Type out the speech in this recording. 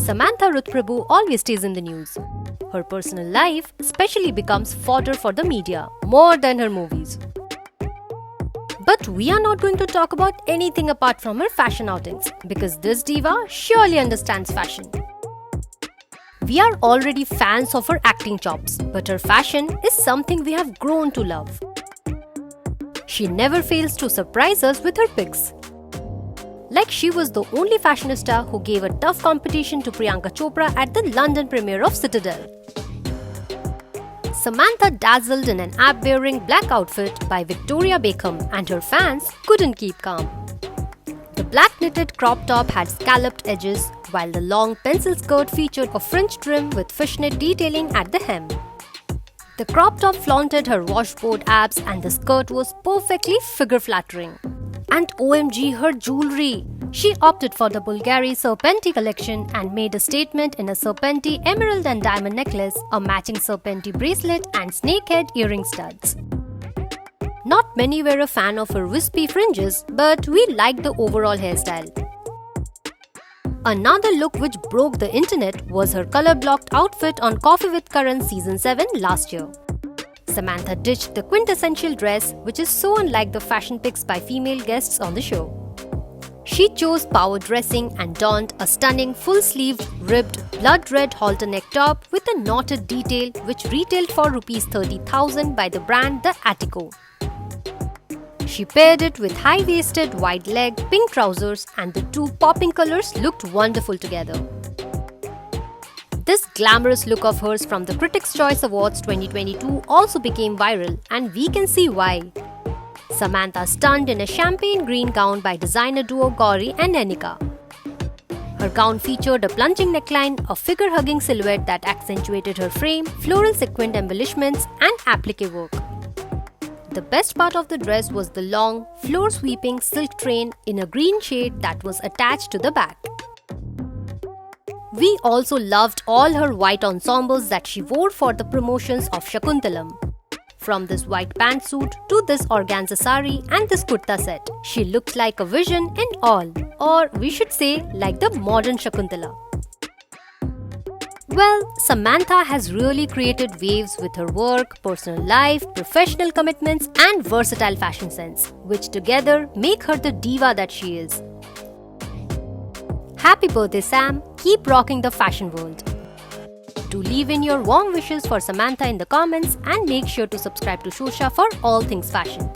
Samantha Ruth Prabhu always stays in the news. Her personal life especially becomes fodder for the media, more than her movies. But we are not going to talk about anything apart from her fashion outings, because this diva surely understands fashion. We are already fans of her acting chops, but her fashion is something we have grown to love. She never fails to surprise us with her picks. Like she was the only fashionista who gave a tough competition to Priyanka Chopra at the London premiere of Citadel. Samantha dazzled in an ab-bearing black outfit by Victoria Beckham, and her fans couldn't keep calm. The black knitted crop top had scalloped edges, while the long pencil skirt featured a fringe trim with fishnet detailing at the hem. The crop top flaunted her washboard abs, and the skirt was perfectly figure-flattering. And OMG, her jewellery! She opted for the Bulgari Serpenti collection and made a statement in a Serpenti emerald and diamond necklace, a matching Serpenti bracelet, and snakehead earring studs. Not many were a fan of her wispy fringes, but we liked the overall hairstyle. Another look which broke the internet was her colour-blocked outfit on Coffee with Karan Season 7 last year. Samantha ditched the quintessential dress, which is so unlike the fashion pics by female guests on the show. She chose power dressing and donned a stunning full-sleeved, ribbed, blood-red halter neck top with a knotted detail which retailed for Rs 30,000 by the brand The Attico. She paired it with high-waisted, wide-leg, pink trousers, and the two popping colors looked wonderful together. This glamorous look of hers from the Critics' Choice Awards 2022 also became viral, and we can see why. Samantha stunned in a champagne green gown by designer duo Gauri and Enika. Her gown featured a plunging neckline, a figure-hugging silhouette that accentuated her frame, floral sequined embellishments, and applique work. The best part of the dress was the long, floor-sweeping silk train in a green shade that was attached to the back. We also loved all her white ensembles that she wore for the promotions of Shakuntalam. From this white pantsuit to this organza sari and this kurta set, she looked like a vision in all, or we should say like the modern Shakuntala. Well, Samantha has really created waves with her work, personal life, professional commitments, and versatile fashion sense, which together make her the diva that she is. Happy birthday, Sam! Keep rocking the fashion world. Do leave in your warm wishes for Samantha in the comments and make sure to subscribe to Shosha for all things fashion.